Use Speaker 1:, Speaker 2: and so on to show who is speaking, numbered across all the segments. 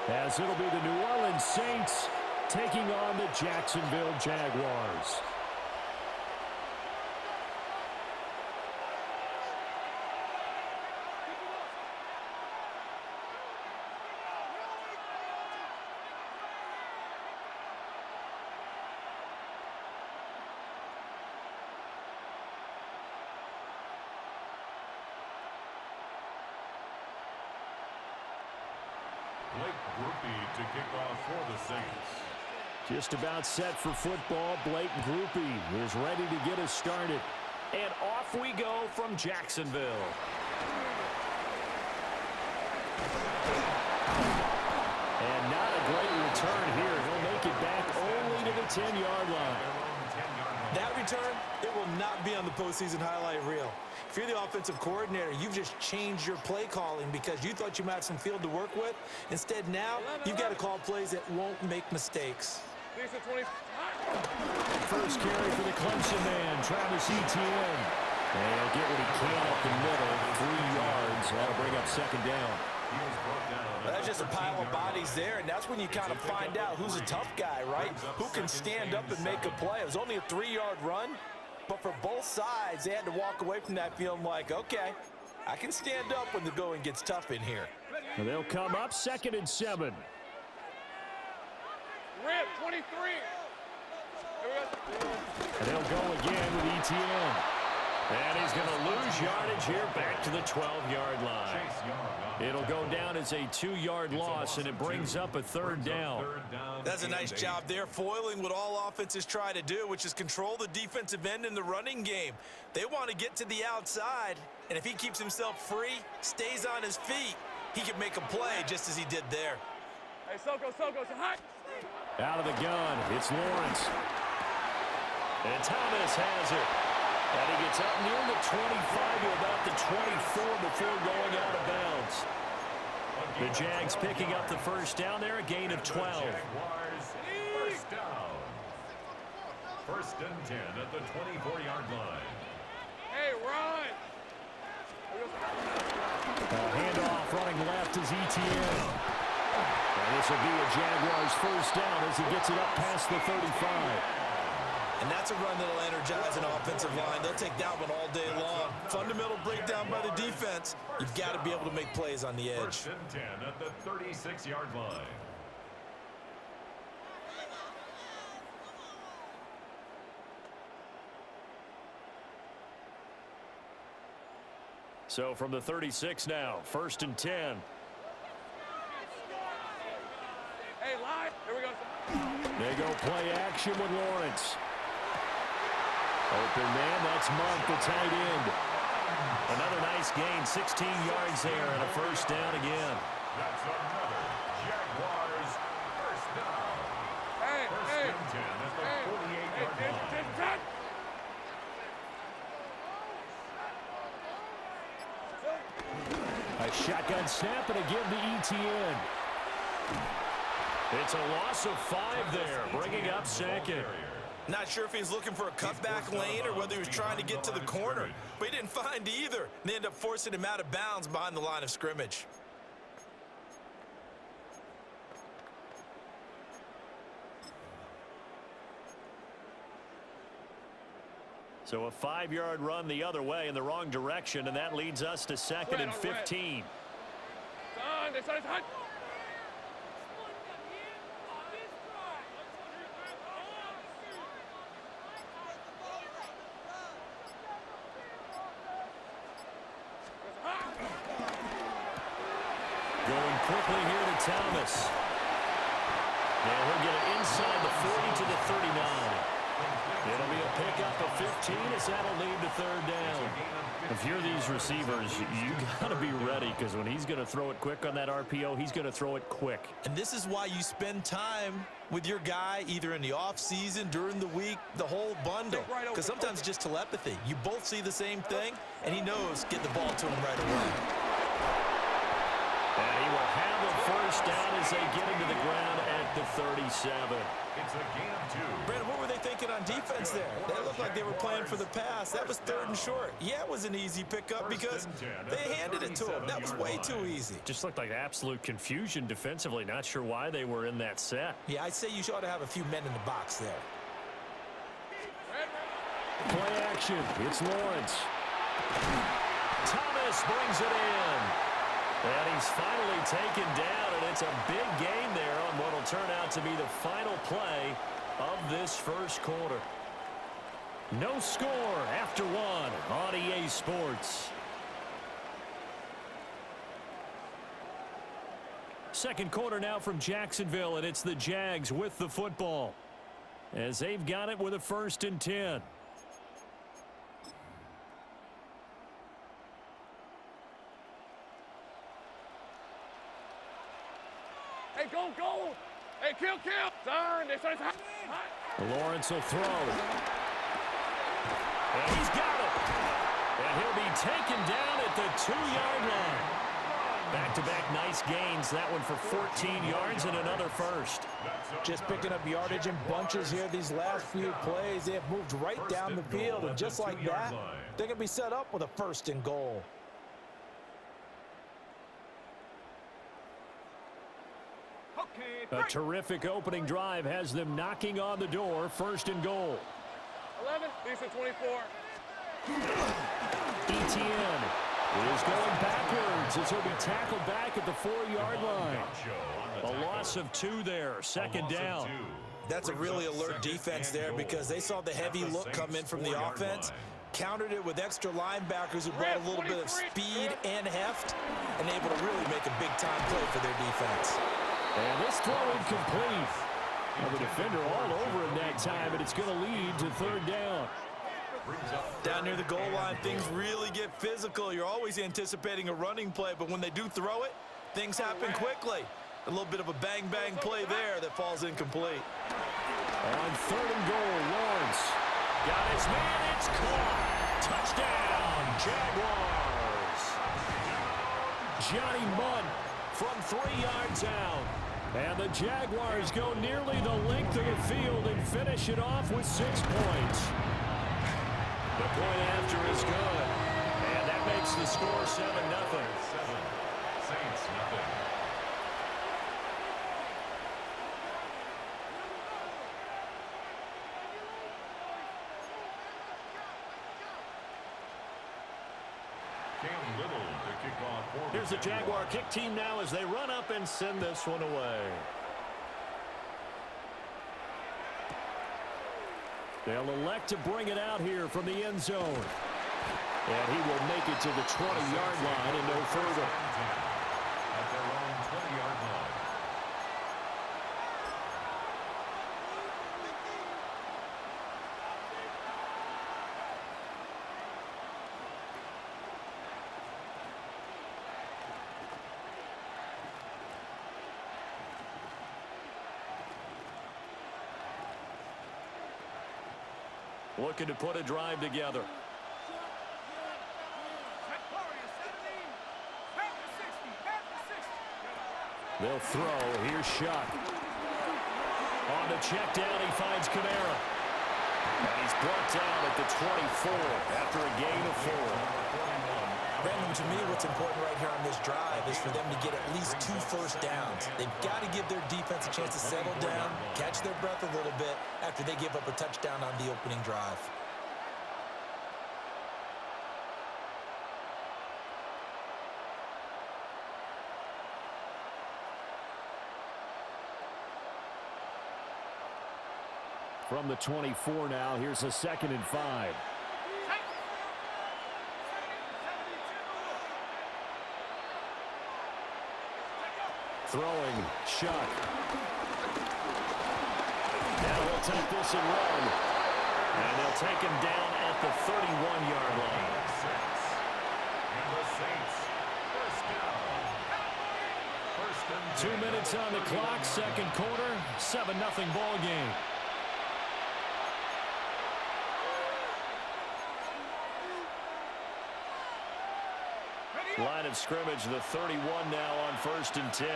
Speaker 1: as it'll be the New Orleans Saints taking on the Jacksonville Jaguars.
Speaker 2: To kick off for the Saints.
Speaker 1: Just about set for football. Blake Groupie is ready to get us started.
Speaker 3: And off we go from Jacksonville.
Speaker 1: And not a great return here. He'll make it back only to the 10-yard line.
Speaker 4: That return, it will not be on the postseason highlight reel. If you're the offensive coordinator, you've just changed your play calling because you thought you might have some field to work with. Instead, now you've got to call plays that won't make mistakes.
Speaker 1: First carry for the Clemson man, Travis Etienne. And he'll get what he can up the middle, 3 yards. That'll bring up second down.
Speaker 4: Well, that's just a pile of bodies there, and that's when you kind of find out who's a tough guy, right? Who can stand up and make a play. It was only a 3-yard run, but for both sides, they had to walk away from that feeling like, okay, I can stand up when the going gets tough in here.
Speaker 1: And they'll come up 2nd and 7.
Speaker 5: Rip, 23.
Speaker 1: And they'll go again with Etienne. And he's going to lose yardage here back to the 12-yard line. It'll go down as a 2-yard loss, and it brings up a 3rd down.
Speaker 4: That's a nice job there, foiling what all offenses try to do, which is control the defensive end in the running game. They want to get to the outside, and if he keeps himself free, stays on his feet, he can make a play just as he did there.
Speaker 5: Hey, Soko, so high.
Speaker 1: Out of the gun, it's Lawrence. And Thomas has it. And he gets up near the 25 to about the 24 before going out of bounds. The Jags picking up the first down there, a gain of 12.
Speaker 2: First down. 1st and 10 at the 24-yard line.
Speaker 5: Hey, run.
Speaker 1: Handoff running left is Etienne. And this will be a Jaguars first down as he gets it up past the 35.
Speaker 4: And that's a run that'll energize an offensive line. They'll take that one all day long. Fundamental breakdown by the defense. You've got to be able to make plays on the edge.
Speaker 2: 1st and 10 at the 36-yard line.
Speaker 1: So from the 36 now, 1st and 10.
Speaker 5: Hey, live. Here we go.
Speaker 1: They go play action with Lawrence. Open man, that's Monk, the tight end. Another nice gain, 16 yards there, and a first down again.
Speaker 2: That's another Jaguars first down.
Speaker 5: Hey,
Speaker 2: 1st and 10 at the 48-yard line.
Speaker 1: A shotgun snap and a give to Etienne. It's a loss of 5 there, bringing up 2nd.
Speaker 4: Not sure if he's looking for a cutback lane or whether he was trying to get to the corner, but he didn't find either. They end up forcing him out of bounds behind the line of scrimmage.
Speaker 1: So a 5-yard run the other way in the wrong direction, and that leads us to 2nd and 15. Going quickly here to Thomas. And he'll get it inside the 40 to the 39. It'll be a pickup of 15 as that'll lead to 3rd down. If you're these receivers, you got to be ready because when he's going to throw it quick on that RPO, he's going to throw it quick.
Speaker 4: And this is why you spend time with your guy either in the offseason, during the week, the whole bundle. Because sometimes it's just telepathy. You both see the same thing, and he knows get the ball to him right away.
Speaker 1: And he will have a first down as they get into the ground at the 37.
Speaker 2: It's a gain of 2.
Speaker 4: Brandon, what were they thinking on defense there? They looked like they were playing for the pass. That was 3rd and short. Yeah, it was an easy pickup because they handed it to him. That was way too easy.
Speaker 1: Just looked like absolute confusion defensively. Not sure why they were in that set.
Speaker 4: Yeah, I'd say you ought to have a few men in the box there.
Speaker 1: Play action. It's Lawrence. Thomas brings it in. And he's finally taken down, and it's a big gain there on what will turn out to be the final play of this first quarter. No score after 1 on EA Sports. Second quarter now from Jacksonville, and it's the Jags with the football as they've got it with a 1st and 10.
Speaker 5: Hey, go, go. Hey, kill. Turn. They say it's hot.
Speaker 1: Lawrence will throw. And he's got it. And he'll be taken down at the 2-yard line. Back-to-back nice gains. That one for 14 yards and another first.
Speaker 4: Just picking up yardage in bunches here these last few plays. They have moved right down the field, and just like that, they're going to be set up with a 1st and goal.
Speaker 1: A terrific opening drive has them knocking on the door. 1st and goal.
Speaker 5: 11, decent 24.
Speaker 1: Etienne is going backwards as he'll be tackled back at the 4-yard line. A loss of 2 there. 2nd down.
Speaker 4: That's a really alert defense there because they saw the heavy look come in from the offense, countered it with extra linebackers who brought a little bit of speed and heft, and able to really make a big-time play for their defense.
Speaker 1: And this throw incomplete. Well, the defender all over him that time, but it's going to lead to 3rd down.
Speaker 4: Down near the goal line, things really get physical. You're always anticipating a running play, but when they do throw it, things happen quickly. A little bit of a bang-bang play there that falls incomplete.
Speaker 1: On 3rd and goal, Lawrence got his man. It's caught. Touchdown, Jaguars. Johnny Munn from 3 yards out. And the Jaguars go nearly the length of the field and finish it off with 6 points. The point after is good. And that makes the score 7-0.
Speaker 2: Saints, nothing.
Speaker 1: Here's the Jaguar kick team now as they run up and send this one away. They'll elect to bring it out here from the end zone. And he will make it to the 20-yard line and no further.
Speaker 2: At their own 20-yard line.
Speaker 1: Looking to put a drive together. They'll throw. Here's Shuck. On the check down, he finds Kamara. And he's brought down at the 24 after a gain of 4.
Speaker 4: Brandon, to me, what's important right here on this drive is for them to get at least 2 first downs. They've got to give their defense a chance to settle down, catch their breath a little bit after they give up a touchdown on the opening drive.
Speaker 1: From the 24 now, here's a 2nd and 5. Throwing, Shuck. Now he'll take this and run. And they'll take him down at the 31-yard line.
Speaker 2: And the Saints, first down.
Speaker 1: 2 minutes on the clock, second quarter, 7-0 ball game. Line of scrimmage, the 31 now on 1st and 10.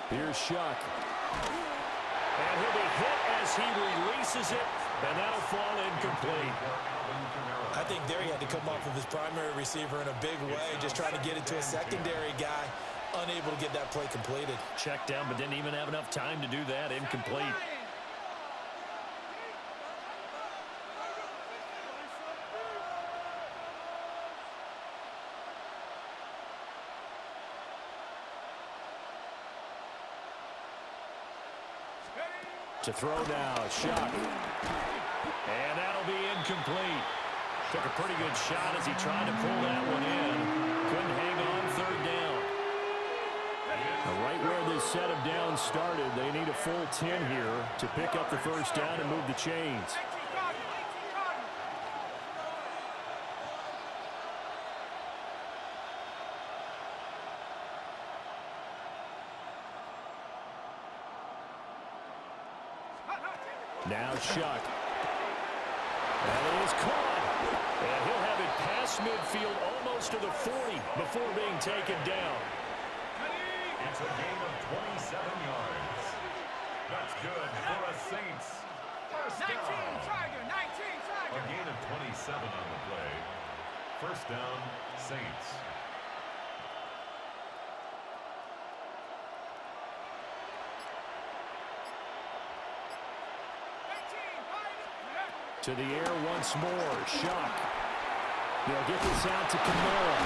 Speaker 1: Here's Shuck. And he'll be hit as he releases it, and that'll fall incomplete.
Speaker 4: I think there he had to come off of his primary receiver in a big way, just trying to get it to a secondary guy, unable to get that play completed.
Speaker 1: Checked down, but didn't even have enough time to do that. Incomplete. To throw now, Shuck. And that'll be incomplete. Took a pretty good shot as he tried to pull that one in. Couldn't hang on third down. Right where this set of downs started, they need a full 10 here to pick up the first down and move the chains. Now Shuck. And it is caught. And he'll have it past midfield almost to the 40 before being taken down.
Speaker 2: It's a gain of 27 yards. That's good for a Saints. First down.
Speaker 5: 19 Tiger, 19 Tiger.
Speaker 2: A gain of 27 on the play. First down, Saints.
Speaker 1: To the air once more. Shuck. They'll get this out to Kamara.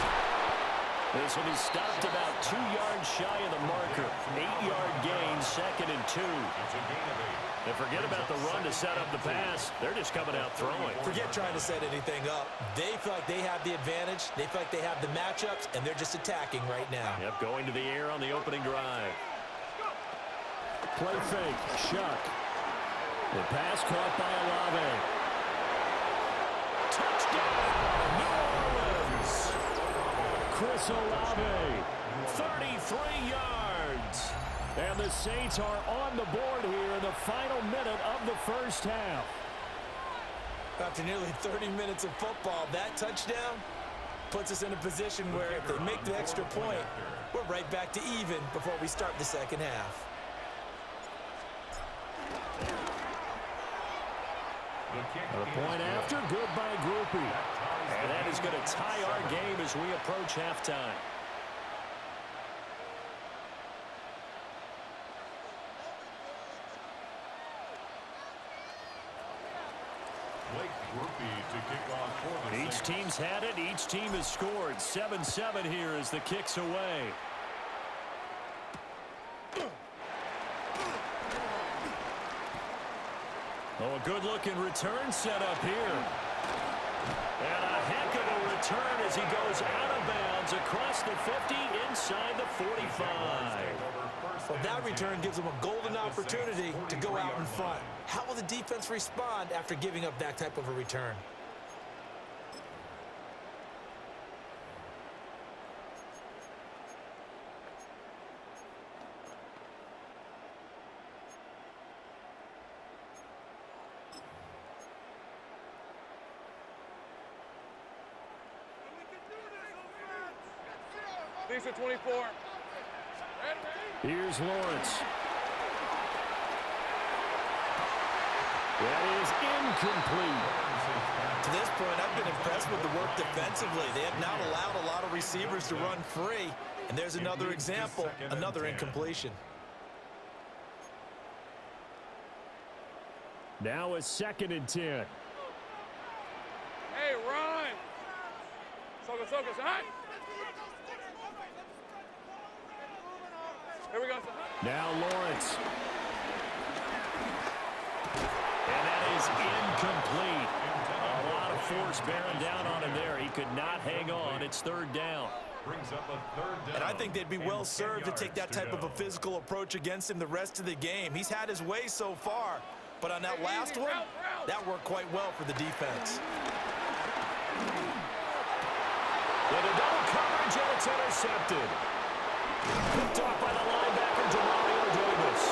Speaker 1: This will be stopped about 2 yards shy of the marker. 8-yard gain, 2nd and 2.
Speaker 2: It's a gain of 8.
Speaker 1: And forget about the run to set up the pass. They're just coming out throwing.
Speaker 4: Forget trying to set anything up. They feel like they have the advantage. They feel like they have the matchups, and they're just attacking right now.
Speaker 1: Yep, going to the air on the opening drive. Play fake. Shuck. The pass caught by Olave. Touchdown, New Orleans. Chris Olave, 33 yards. And the Saints are on the board here in the final minute of the first half.
Speaker 4: After nearly 30 minutes of football, that touchdown puts us in a position where if they make the extra point, we're right back to even before we start the second half.
Speaker 1: A point after, good by Groupie. And that is going to tie our game as we approach halftime. Each team's had it. Each team has scored. 7-7 here as the kick's away. Oh, a good-looking return set up here. And a heck of a return as he goes out of bounds across the 50 inside the 45.
Speaker 4: Well, that return gives them a golden opportunity to go out in front. How will the defense respond after giving up that type of a return?
Speaker 5: These are 24.
Speaker 1: Here's Lawrence. That is incomplete.
Speaker 4: To this point, I've been impressed with the work defensively. They have not allowed a lot of receivers to run free. And there's another example, another incompletion.
Speaker 1: Now a 2nd and 10.
Speaker 5: Hey, run. Soka, Sahai. Here we go.
Speaker 1: Now Lawrence. And that is incomplete. A lot of force bearing down on him there. He could not hang on. It's 3rd down.
Speaker 2: Brings up a 3rd down.
Speaker 4: And I think they'd be well served to take that type of a physical approach against him the rest of the game. He's had his way so far, but on that last one, that worked quite well for the defense.
Speaker 1: With a double coverage, and it's intercepted. Picked off by the linebacker, Demario Davis.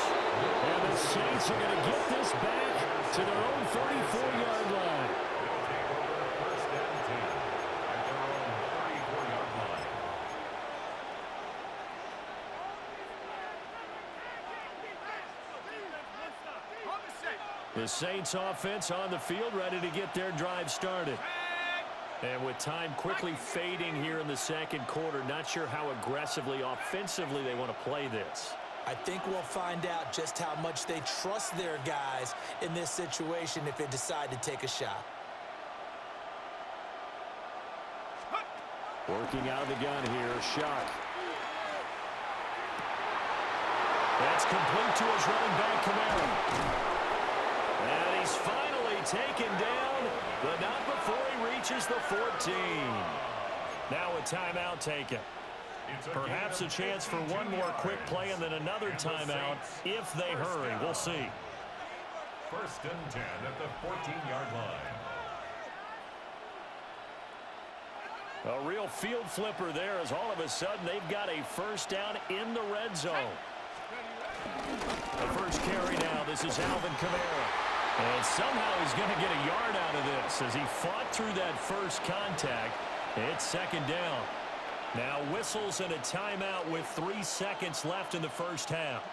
Speaker 1: And the Saints are going to get this back to their own 34-yard line.
Speaker 2: First down 10 at their own 34-yard line.
Speaker 1: The Saints offense on the field, ready to get their drive started. And with time quickly fading here in the second quarter, not sure how aggressively, offensively they want to play this.
Speaker 4: I think we'll find out just how much they trust their guys in this situation if they decide to take a shot.
Speaker 1: Working out of the gun here, Shock. That's complete to his running back, Kamara. And he's finally taken down, but not before he reaches the 14. Now a timeout taken. Perhaps a chance for one more quick play and then another timeout if they hurry. We'll see.
Speaker 2: 1st and 10 at the 14-yard line.
Speaker 1: A real field flipper there as all of a sudden they've got a first down in the red zone. The first carry now, this is Alvin Kamara. And somehow he's going to get a yard out of this as he fought through that first contact. It's 2nd down. Now whistles and a timeout with 3 seconds left in the first half.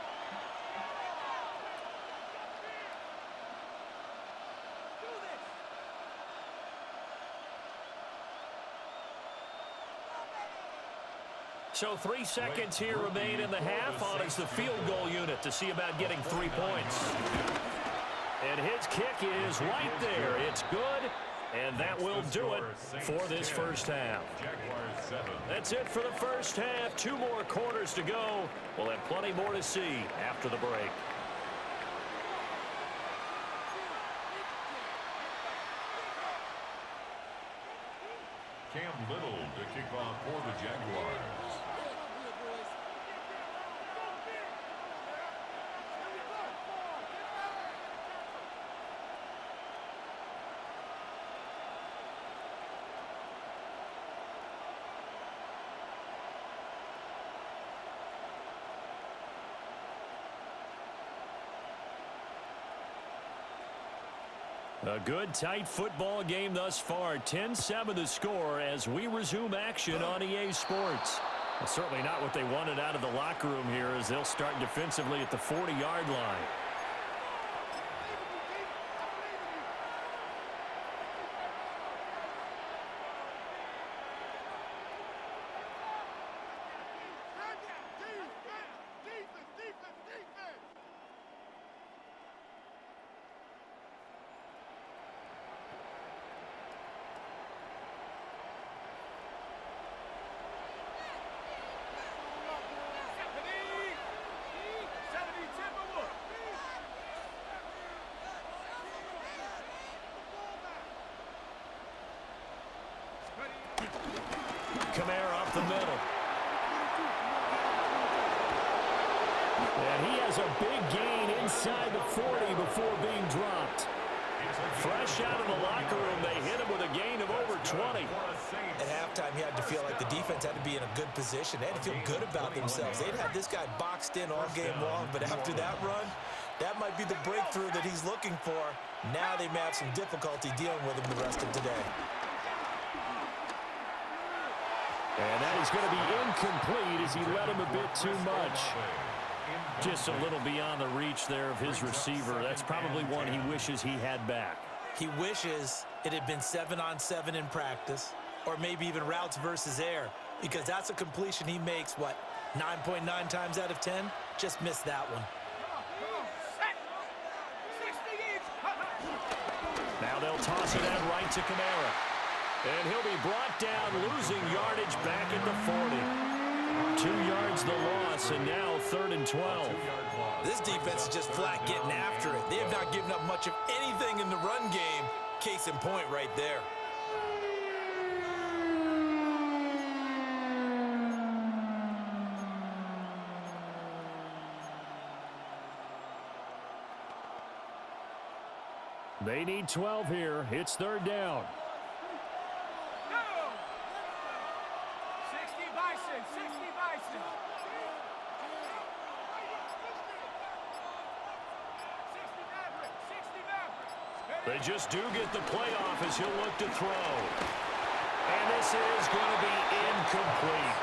Speaker 1: So 3 seconds here remain in the half. On is the field goal unit to see about getting 3 points. And his kick is right there. It's good, and that will do it for this first half. That's it for the first half. 2 more quarters to go. We'll have plenty more to see after the break.
Speaker 2: Cam Little to kick off for the Jaguars.
Speaker 1: A good, tight football game thus far. 10-7 the score as we resume action on EA Sports. Well, certainly not what they wanted out of the locker room here as they'll start defensively at the 40-yard line. Kamara up the middle. And he has a big gain inside the 40 before being dropped. Fresh out of the locker room, they hit him with a gain of over 20.
Speaker 4: At halftime, he had to feel like the defense had to be in a good position. They had to feel good about themselves. They'd had this guy boxed in all game long, but after that run, that might be the breakthrough that he's looking for. Now they may have some difficulty dealing with him the rest of today.
Speaker 1: And that is going to be incomplete as he led him a bit too much. Just a little beyond the reach there of his receiver. That's probably one he wishes he had back.
Speaker 4: He wishes it had been 7-on-7 in practice, or maybe even routes versus air, because that's a completion he makes, what, 9.9 times out of 10? Just missed that one.
Speaker 1: Now they'll toss it out right to Kamara. And he'll be brought down, losing yardage back at the 40. 2 yards the loss, and now 3rd and 12.
Speaker 4: This defense is just flat getting after it. They have not given up much of anything in the run game. Case in point right there.
Speaker 1: They need 12 here. It's 3rd down. They just do get the playoff as he'll look to throw. And this is going to be incomplete.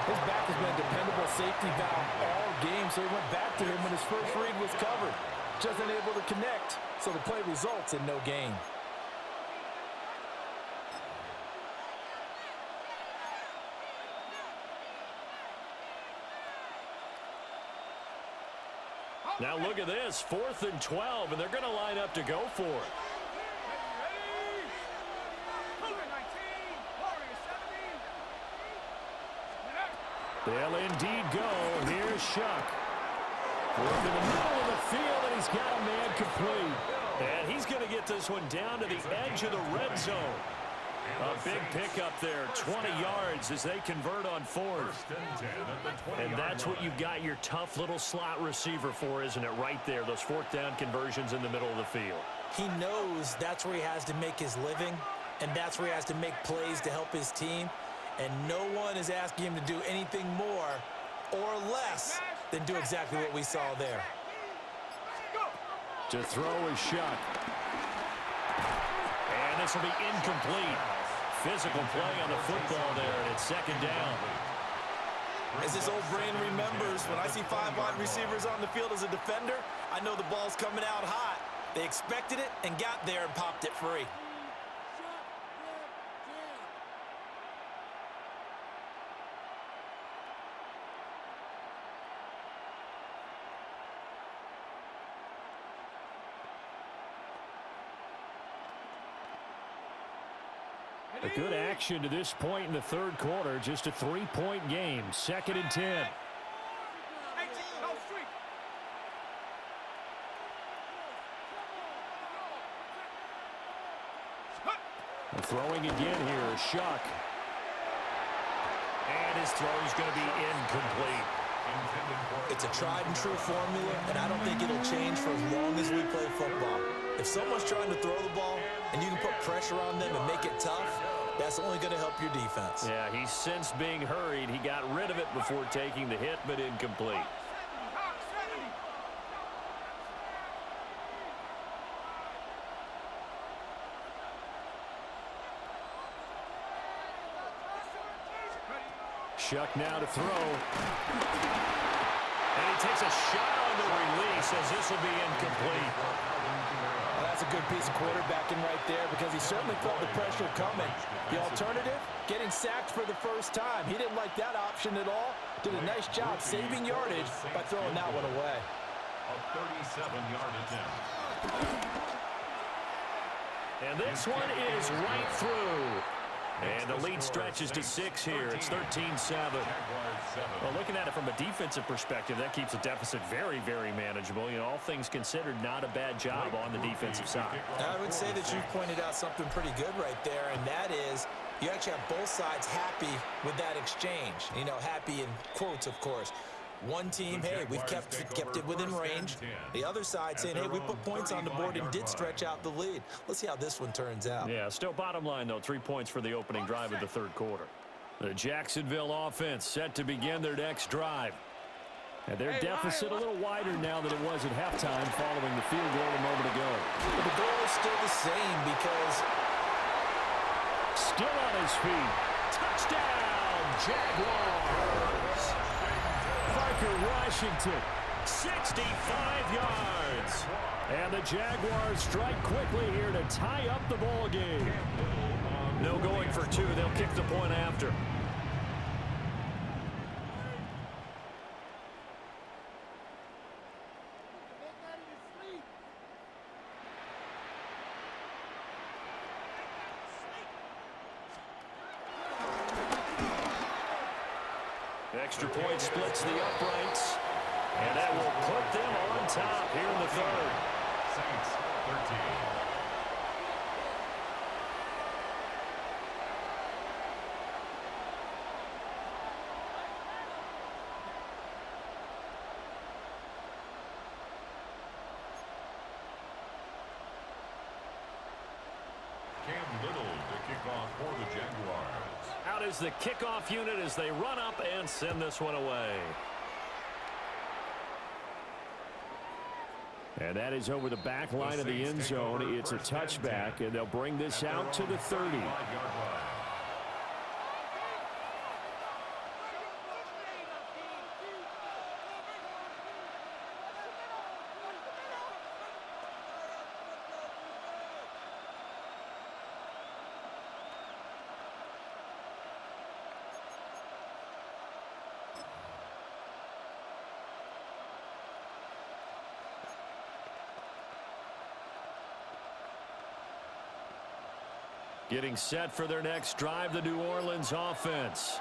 Speaker 6: His back has been a dependable safety valve all game, so he went back to him when his first read was covered.
Speaker 4: just unable to connect, so the play results in no gain.
Speaker 3: Now look at this, 4th and 12, and they're going to line up to go for it. They'll indeed go. Here's Shuck. Work in the middle of the field, and he's got a man complete. And he's going to get this one down to the edge of the red zone. A big pickup there, 20 yards as they convert on 4th. And that's what you've got your tough little slot receiver for, isn't it? Right there, those 4th down conversions in the middle of the field.
Speaker 4: He knows that's where he has to make his living, and that's where he has to make plays to help his team. And no one is asking him to do anything more or less than do exactly what we saw there.
Speaker 3: To throw is Shuck. And this will be incomplete. Physical play on the football there, and it's 2nd down.
Speaker 4: As this old brain remembers, when I see 5 wide receivers on the field as a defender, I know the ball's coming out hot. They expected it and got there and popped it free.
Speaker 3: A good action to this point in the 3rd quarter. Just a 3-point game. 2nd and 10. And throwing again here, Shuck. And his throw is going to be incomplete.
Speaker 4: It's a tried and true formula, and I don't think it'll change for as long as we play football. If someone's trying to throw the ball and you can put pressure on them and make it tough, that's only going to help your defense.
Speaker 3: Yeah, he's since being hurried. He got rid of it before taking the hit, but incomplete. Shuck now to throw. And he takes a shot on the release as this will be incomplete.
Speaker 4: Well, that's a good piece of quarterbacking right there because he certainly felt the pressure coming. The alternative, getting sacked for the first time. He didn't like that option at all. Did a nice job saving yardage by throwing that one away.
Speaker 2: A 37-yard attempt.
Speaker 3: And this one is right through. And the lead stretches to 6 here. It's 13-7. Well, looking at it from a defensive perspective, that keeps the deficit very, very manageable. You know, all things considered, not a bad job on the defensive side.
Speaker 4: I would say that you've pointed out something pretty good right there, and that is you actually have both sides happy with that exchange. You know, happy in quotes, of course. One team, hey, we've kept it within range. The other side saying, hey, we put points on the board and did stretch out the lead. Let's see how this one turns out.
Speaker 3: Yeah, still bottom line, though, 3 points for the opening drive of the 3rd quarter. The Jacksonville offense set to begin their next drive. And their deficit a little wider now than it was at halftime following the field goal a moment ago.
Speaker 4: But the goal is still the same because
Speaker 3: still on his feet. Touchdown, Jaguars. Parker Washington, 65 yards. And the Jaguars strike quickly here to tie up the ball game. No going for 2. They'll kick the point after. Extra point splits the uprights, and that will put them on top here in the 3rd.
Speaker 2: Saints, 13. Cam Little to kick off for the Jaguars.
Speaker 3: Out is the kickoff unit as they run up and send this one away. And that is over the back line of the end zone. It's a touchback, and they'll bring this out to the 30. Getting set for their next drive, the New Orleans offense.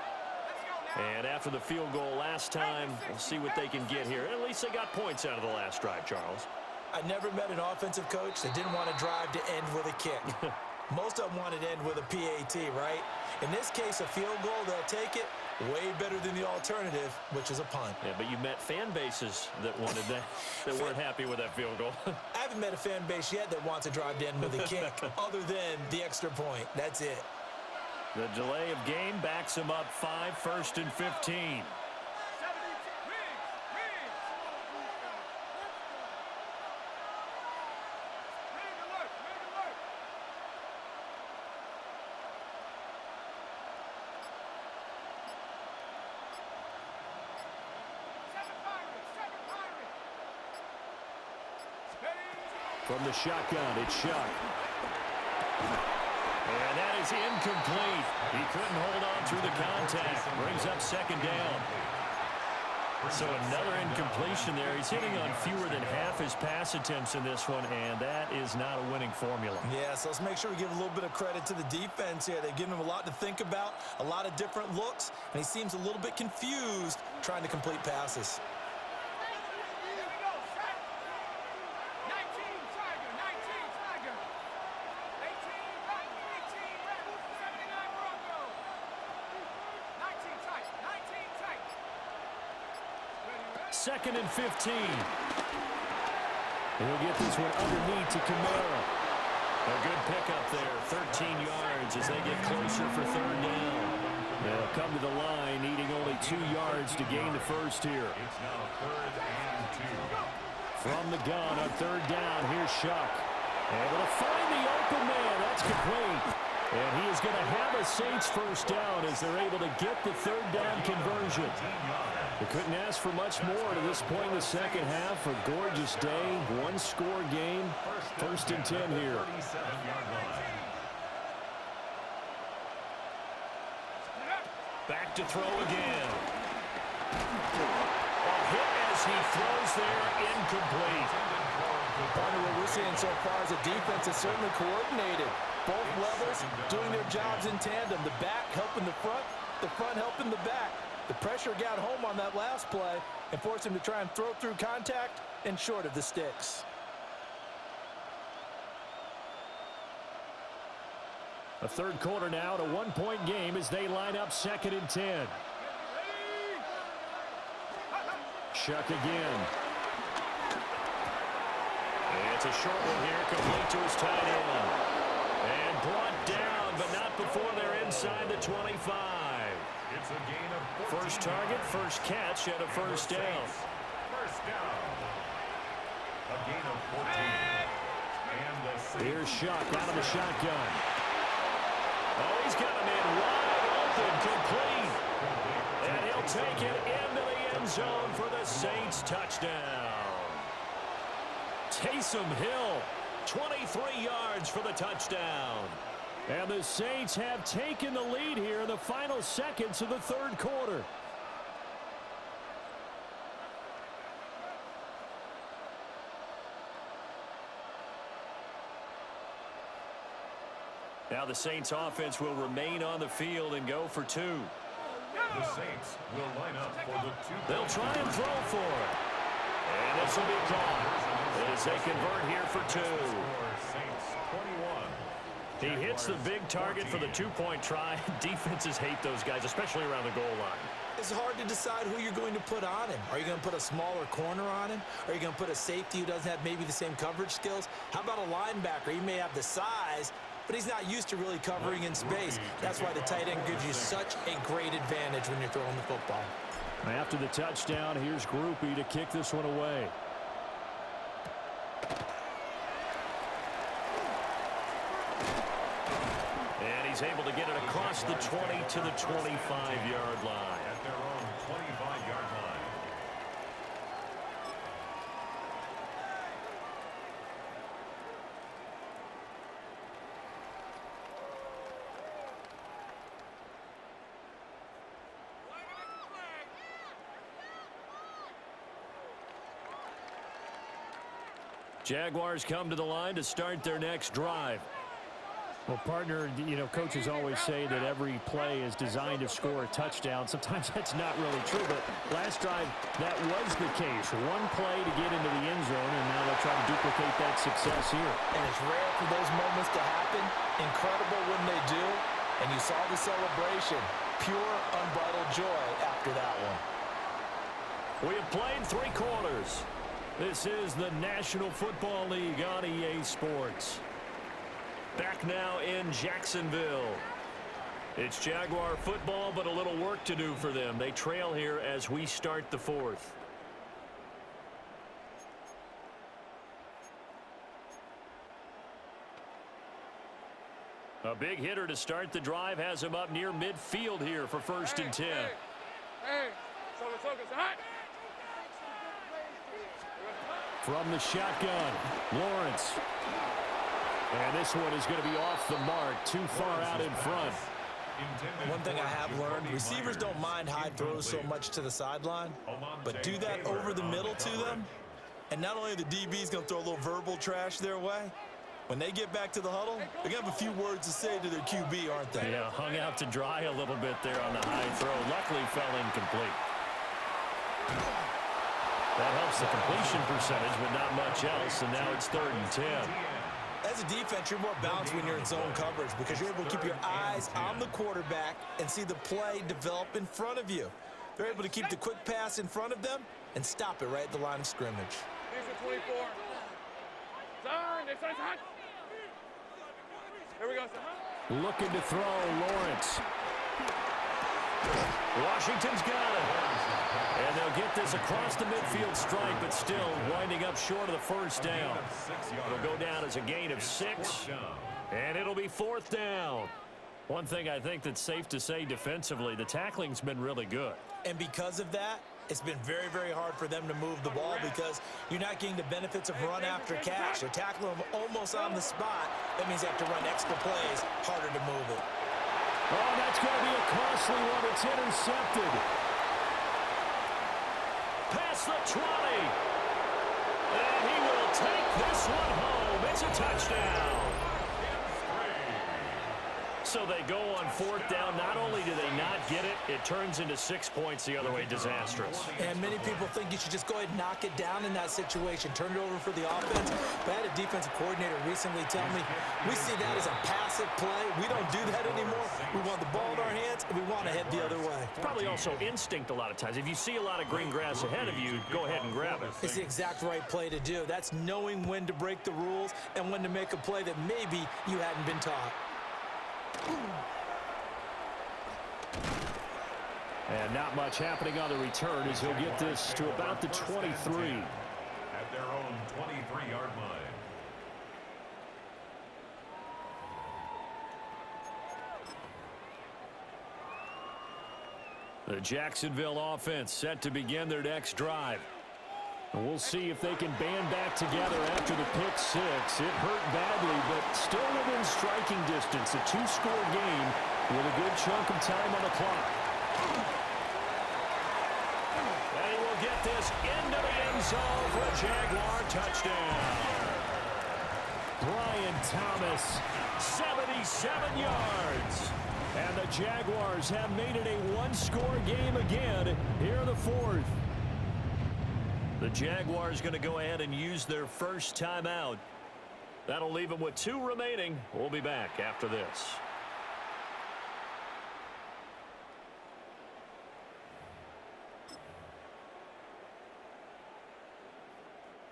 Speaker 3: And after the field goal last time, we'll see what they can get here. At least they got points out of the last drive, Charles.
Speaker 4: I never met an offensive coach that didn't want to drive to end with a kick. Most of them wanted to end with a PAT, right? In this case, a field goal, they'll take it. Way better than the alternative, which is a punt.
Speaker 3: Yeah, but you met fan bases that wanted that, that weren't happy with that field goal.
Speaker 4: I haven't met a fan base yet that wants to drive to end with a kick, other than the extra point. That's it.
Speaker 3: The delay of game backs him up 5, 1st and 15. From the shotgun, it's Shuck. And that is incomplete. He couldn't hold on through the contact. Brings up 2nd down. So another incompletion there. He's hitting on fewer than half his pass attempts in this one, and that is not a winning formula.
Speaker 4: Yeah, so let's make sure we give a little bit of credit to the defense here. They've given him a lot to think about, a lot of different looks, and he seems a little bit confused trying to complete passes.
Speaker 3: Second and 15. He'll get this one underneath to Kamara. A good pickup there, 13 yards as they get closer for 3rd down. They'll come to the line, needing only 2 yards to gain the first here.
Speaker 2: It's now 3rd and 2.
Speaker 3: From the gun on 3rd down, here's Shuck. Able to find the open man. That's complete. And he is going to have a Saints first down as they're able to get the 3rd down conversion. They couldn't ask for much more to this point in the second half. A gorgeous day, one-score game. 1st and 10 here. Back to throw again. A hit as he throws there, incomplete.
Speaker 4: Part of what we're seeing so far is the defense is certainly coordinated. Both levels doing their jobs in tandem. The back helping the front helping the back. The pressure got home on that last play and forced him to try and throw through contact and short of the sticks.
Speaker 3: A 3rd quarter now, at a 1-point game as they line up 2nd and 10. Shuck again. It's a short one here, complete to his tight end. And brought down, but not before they're inside the 25.
Speaker 2: It's a gain of 14.
Speaker 3: First target, first catch, and a first down.
Speaker 2: First down. A gain of 14. And the Saints.
Speaker 3: Here's Shuck out of the shotgun. Oh, he's got a man wide open, complete. And he'll take it into the end zone for the Saints touchdown. Taysom Hill, 23 yards for the touchdown. And the Saints have taken the lead here in the final seconds of the 3rd quarter. Now the Saints offense will remain on the field and go for 2.
Speaker 2: The Saints will line up for the 2.
Speaker 3: They'll try and throw for it. And this will be caught as they convert here for 2.
Speaker 2: Saints 21.
Speaker 3: He hits the big target for the 2-point try. Defenses hate those guys, especially around the goal line.
Speaker 4: It's hard to decide who you're going to put on him. Are you going to put a smaller corner on him? Are you going to put a safety who doesn't have maybe the same coverage skills? How about a linebacker? He may have the size, but he's not used to really covering in space. That's why the tight end gives you such a great advantage when you're throwing the football.
Speaker 3: After the touchdown, here's Groupie to kick this one away. And he's able to get it across the 20 to the 25-yard line.
Speaker 2: At their own 25-yard line.
Speaker 3: Jaguars come to the line to start their next drive. Well, partner, you know, coaches always say that every play is designed to score a touchdown. Sometimes that's not really true, but last drive, that was the case. One play to get into the end zone, and now they'll try to duplicate that success here.
Speaker 4: And it's rare for those moments to happen. Incredible when they do. And you saw the celebration. Pure, unbridled joy after that one.
Speaker 3: We have played 3 quarters. This is the National Football League on EA Sports. Back now in Jacksonville. It's Jaguar football, but a little work to do for them. They trail here as we start the 4th. A big hitter to start the drive has him up near midfield here for 1st and 10.
Speaker 5: Hey,
Speaker 3: From the shotgun, Lawrence. And this one is going to be off the mark, too far out in front.
Speaker 4: One thing I have learned, receivers don't mind high throws so much to the sideline, but do that over the middle to them, and not only are the DBs going to throw a little verbal trash their way, when they get back to the huddle, they're going to have a few words to say to their QB, aren't they?
Speaker 3: Yeah, hung out to dry a little bit there on the high throw. Luckily fell incomplete. That helps the completion percentage, but not much else, and now it's 3rd and 10.
Speaker 4: As a defense, you're more balanced when you're in zone coverage because you're able to keep your eyes on the quarterback and see the play develop in front of you. They're able to keep the quick pass in front of them and stop it right at the line of scrimmage.
Speaker 5: Here's the 24. Here we go, son.
Speaker 3: Looking to throw, Lawrence. Washington's got it. And they'll get this across the midfield stripe, but still winding up short of the 1st down. It'll go down as a gain of 6, and it'll be 4th down. One thing I think that's safe to say defensively, the tackling's been really good.
Speaker 4: And because of that, it's been very, very hard for them to move the ball because you're not getting the benefits of run after catch. They're tackling them almost on the spot. That means they have to run extra plays, harder to move it.
Speaker 3: Oh, that's going to be a costly one. It's intercepted. Past the 20. And he will take this one home. It's a touchdown. So they go on 4th down. Not only do they not get it, it turns into 6 points the other way. Disastrous.
Speaker 4: And many people think you should just go ahead and knock it down in that situation. Turn it over for the offense. But I had a defensive coordinator recently tell me, we see that as a passive play. We don't do that anymore. We want the ball in our hands, and we want to head the other way.
Speaker 3: Probably also instinct a lot of times. If you see a lot of green grass ahead of you, go ahead and grab it.
Speaker 4: It's the exact right play to do. That's knowing when to break the rules and when to make a play that maybe you hadn't been taught.
Speaker 3: And not much happening on the return as he'll get this to about the 23.
Speaker 2: At their own 23-yard line.
Speaker 3: The Jacksonville offense set to begin their next drive. And we'll see if they can band back together after the pick 6. It hurt badly, but still within striking distance. A 2-score game with a good chunk of time on the clock. And he will get this into the end zone for a Jaguar touchdown. Brian Thomas, 77 yards. And the Jaguars have made it a 1-score game again here in the 4th. The Jaguars going to go ahead and use their first timeout. That'll leave them with 2 remaining. We'll be back after this.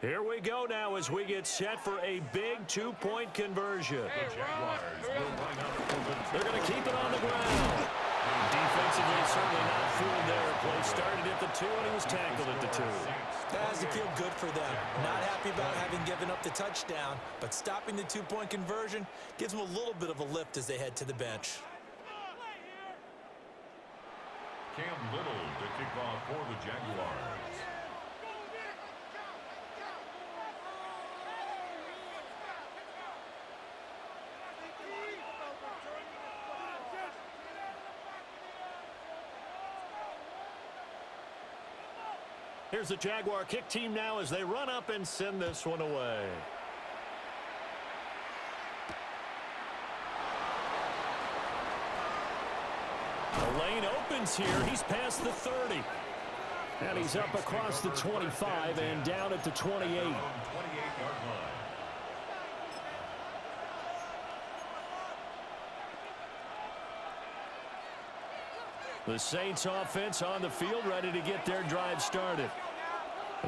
Speaker 3: Here we go now as we get set for a big 2-point conversion. They're going to keep it on the ground. Defensively, certainly not fooled there. Play started at the 2, and he was tackled at the 2.
Speaker 4: That has to feel good for them. Not happy about having given up the touchdown, but stopping the 2-point conversion gives them a little bit of a lift as they head to the bench.
Speaker 2: Cam Little to kick off for the Jaguars.
Speaker 3: Here's the Jaguar kick team now as they run up and send this one away. The lane opens here. He's past the 30. And he's up across the 25 and down at the 28.
Speaker 2: 28-yard line.
Speaker 3: The Saints offense on the field, ready to get their drive started.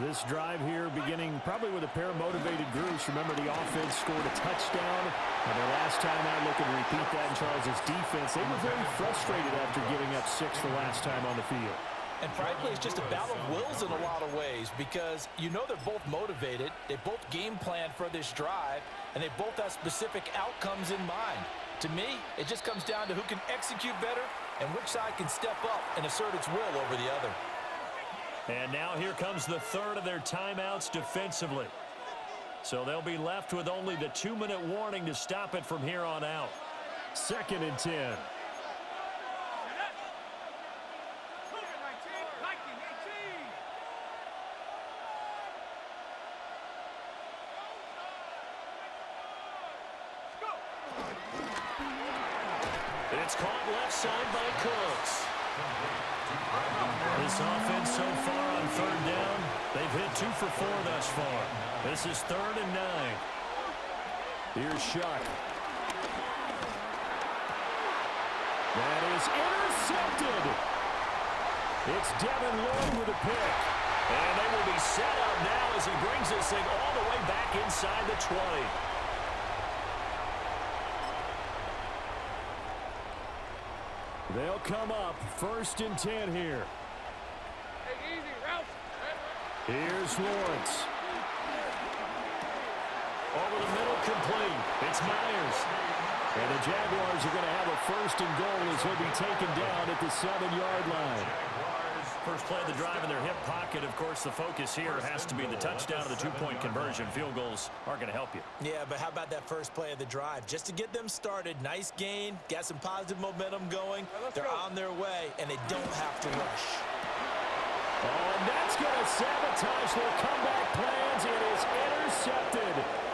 Speaker 3: This drive here beginning probably with a pair of motivated groups. Remember, the offense scored a touchdown. And their last time out, looking to repeat that in Charles' defense. They were very frustrated after giving up 6 the last time on the field.
Speaker 4: And frankly, it's just a battle of wills in a lot of ways because you know they're both motivated. They both game plan for this drive, and they both have specific outcomes in mind. To me, it just comes down to who can execute better and which side can step up and assert its will over the other.
Speaker 3: And now here comes the third of their timeouts defensively. So they'll be left with only the 2-minute warning to stop it from here on out. 2nd and 10. It's caught left side by Cooks. This offense so far on 3rd down, they've hit 2 for 4 thus far. This is 3rd and 9. Here's Shuck. That is intercepted. It's Devin Lloyd with a pick. And they will be set up now as he brings this thing all the way back inside the 20. They'll come up 1st and 10 here.
Speaker 5: Hey, easy, Ralph.
Speaker 3: Here's Lawrence. Over the middle, complete. It's Myers. And the Jaguars are going to have a 1st and goal as he'll be taken down at the 7-yard line. First play of the drive in their hip pocket. Of course, the focus here has to be the touchdown of the 2-point conversion. Field goals aren't going to help you.
Speaker 4: Yeah, but how about that first play of the drive? Just to get them started, nice gain, got some positive momentum going. They're on their way, and they don't have to rush.
Speaker 3: Oh, and that's going to sabotage their comeback plans. It is intercepted.